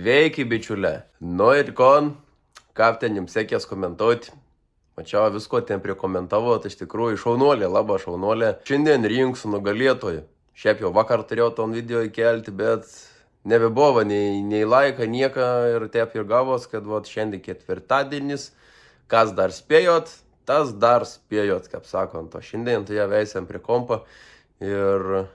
Sveiki, bičiulė. Nu ir kon, ką ten jums sekės komentuoti. Mačiau visko ten prikomentavo, tai iš tikrųjų šaunuolė, laba šaunuolė. Šiandien rinksiu nugalėtojų. Šiaip jau vakar turėjau ton video įkelti, bet nebebuvo nei laiką, nieką ir taip ir gavos, kad šiandien ketvirtadienis. Kas dar spėjot, tas dar spėjot, kaip sakant. O šiandien tai veisiam prie kompo ir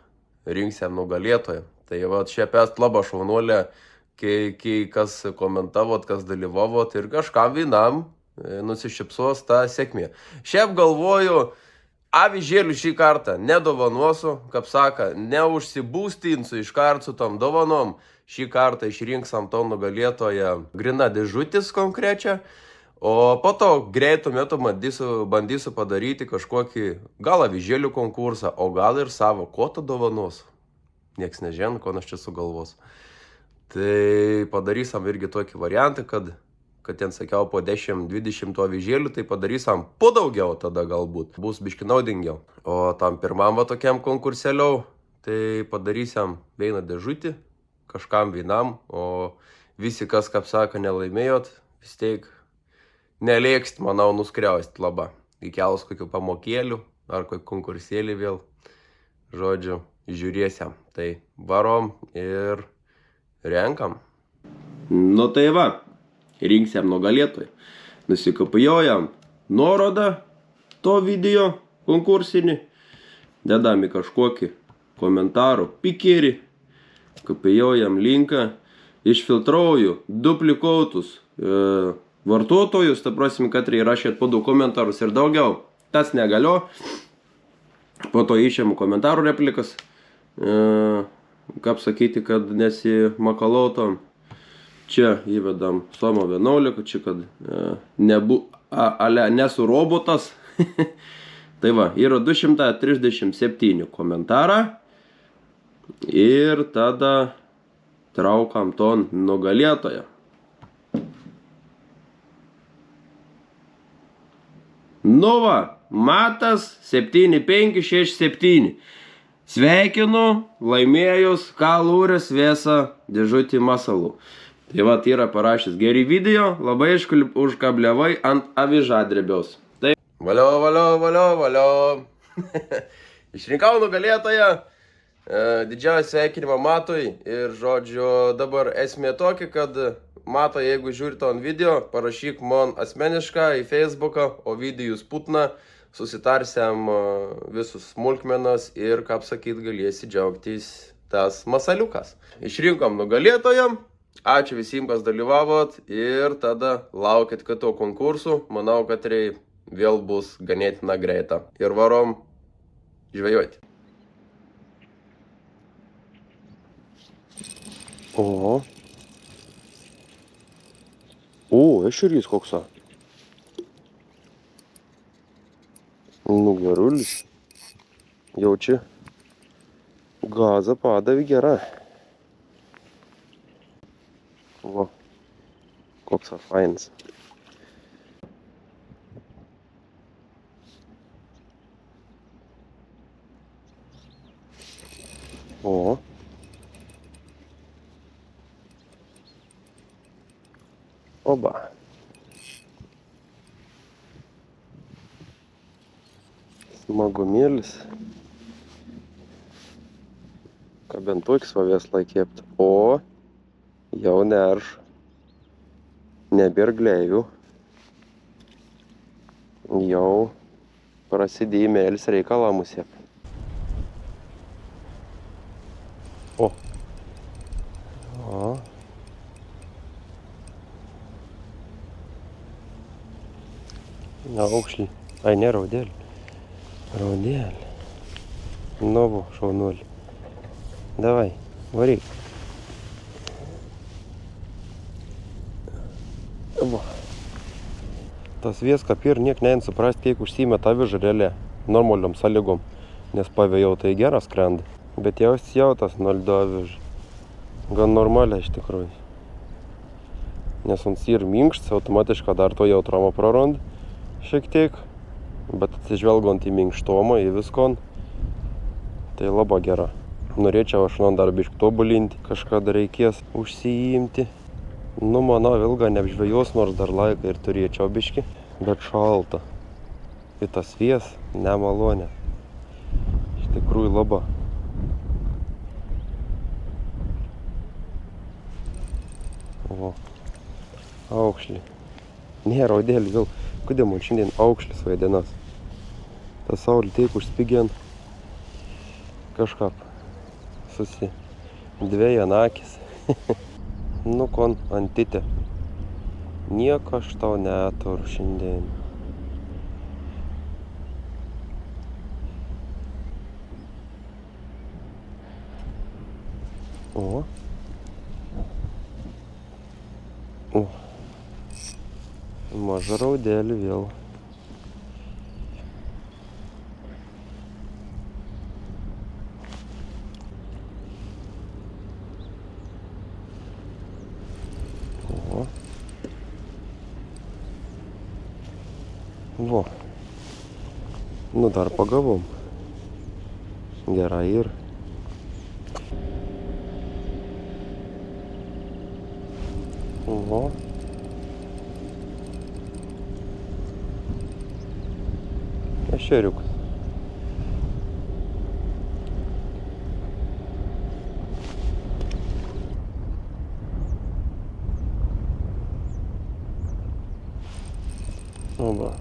rinksim nugalėtoją. Tai šiaip esat laba šaunuolė, kai kas komentavot, kas dalyvavot ir kažkam vienam nusišypsos tą sėkmę. Šiaip galvoju, avižėlių šį kartą nedovanosiu, kaip saka, neužsibūstinsiu iš karto su tom dovanom. Šį kartą išrinksam to nugalėtoją grina dėžutis konkrečią, o po to greitų metų bandysiu padaryti kažkokį gal avižėlių konkursą, o gal ir savo, ko tu dovanos. Nieks nežino, ko aš čia sugalvos. Tai padarysim irgi tokį variantą, kad ten sakiau po 10-20 avižėlių, tai padarysim po daugiau tada galbūt. Bus biški naudingiau. O tam pirmam tokiam konkursėliau, tai padarysim vieną dėžutį, kažkam vienam, o visi, kas, kaip sako, nelaimėjot, vis tiek nelėkst, manau, nuskriausti labai. Įkelus kokių pamokėlių ar kokį konkursėlį vėl. Žodžiu, žiūrėsim. Tai varom ir renkam. Nu tai va. Rinksim nugalėtojų. Nusikopijuojam nuorodą to video konkursinį, dedam į kažkokį komentarų pikerį, kopijuojam linką, išfiltrauju duplikuotus vartotojus, ta prasme, kad įrašėt po 2 komentarus ir daugiau. Tas negalio. Po to išėmu komentarų replikas, kaip sakyti, kad nesimakalotom. Čia įvedam Somo 11, čia kad nesu robotas. Tai va, yra 237 komentarą ir tada traukam ton nugalėtoją. Nu va, Matas 7567. Sveikinu, laimėjus kalūrės vėsą dėžutį masalų. Tai va, yra parašęs geri video, labai užkabliavai ant avižadrebiaus. Tai valio. Išrinkau nugalėtoją, didžiausią sveikinimą Matui ir žodžiu dabar esmė tokia, kad Mato, jeigu žiūrite ant video, parašyk man asmenišką į Facebooką, o videojus putna, susitarsiam visus smulkmenas ir, kaip sakyt, galėsi džiaugtis tas masaliukas. Išrinkom nugalėtojam. Ačiū visiems, kas dalyvavot ir tada laukit kito konkursų. Manau, kad vėl bus ganėtina greita. Ir varom žvejoti. O, ešerys koksą. Nu, gerulis. Jaučiu. Gazą padavė gerą. O, koks fainas. O. Oba. Smagumėlis. Ką bent toks vėslą kepti. O. Jau nerš. Nebėr gleivių. Jau prasidėjo mėlis reikalamus jep. O. Na, aukšlį. Ai, ne, raudelį. Raudelį. Nu, šaunuolį. Davai, varyk. Tas vieska ir niek nein suprast, kiek užsiimė tą avižarėlę normaliom sąlygom, nes pavėjau tai geras skrenda, bet jau tas 0,2 aviž. Gan normaliai iš tikrųjų. Nes ant ir minkštas, automatiškai dar to jautrumą prarand šiek tiek, bet atsižvelgiant į minkštumą, į viskon, tai labai gera. Norėčiau aš dar biškį tobulinti, kažką dar reikės užsiimti. Nu, manau, ilgą neapžvejos, nors dar laiką ir turėčiau biški, bet šalta. Ir tas vės nemalonė. Iš tikrųjų labai. O, aukšlį. Nėra odėlį vėl. Kodėl man šiandien aukšlis vaidinas? Ta saulė taip užspigien. Kažkaip dvėjan akis. Nu, kon antite. Nieko aš tau neturiu šiandien. O. O. Maža raudelį vėl. O. Vo. Nu, dar pagavom. Gerai ir. Vo. Ešeriukas. Oba.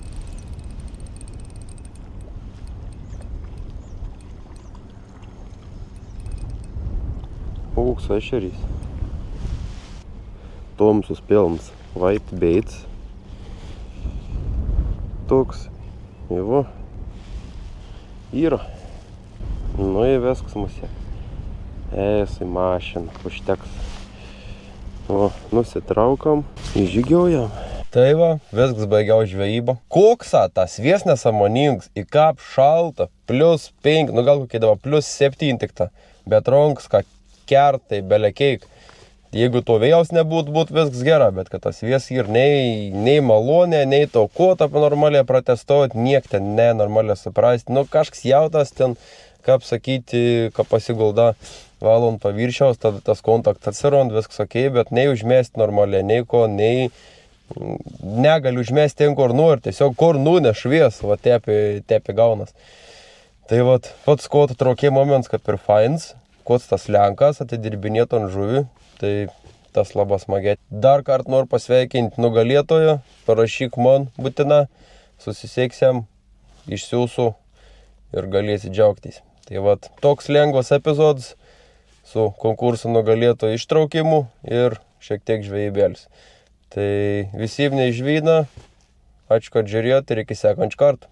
Aukso ešerys. Tamsus pilnas white baits. Toks. Ivo. Yra. Nu, įvesks musė. Į mašiną, užteks. O, nusitraukam, įžygiaujam. Tai va, viskas baigiau žvejybą. Koksa, tas vies nesąmoningas, į kap šalta, +5, nu gal kokie dabar +7 tik ta. Bet ronks, ką kertai, belekeik. Jeigu to vėjaus nebūtų viskas gera, bet kad tas vies ir nei malonė, nei to kotą normaliai protestuoti, niek ten nenormaliai suprasti. Nu, kažkas jautas ten, kaip sakyti, ką pasigulda valon paviršiaus, tada tas kontaktas atsirand, viskas ok, bet nei užmesti normaliai, nei ko, nei negali užmesti ten, kur nori, tiesiog kur nuneš vies, va tepi gaunas. Tai va, pats koto traukė moments, kad per fains, kots tas lenkas atidirbinėtų ant žuvį. Tai tas labai smagiai. Dar kartą noriu pasveikinti nugalėtoją, parašyk man būtina, susisieksim, išsiųsiu ir galėsi džiaugtis. Tai vat, toks lengvas epizodas su konkurso nugalėtojo ištraukimu ir šiek tiek žvejybėlis. Tai visiems neižvyna, ačiū, kad žiūrėjot ir iki sekančio karto.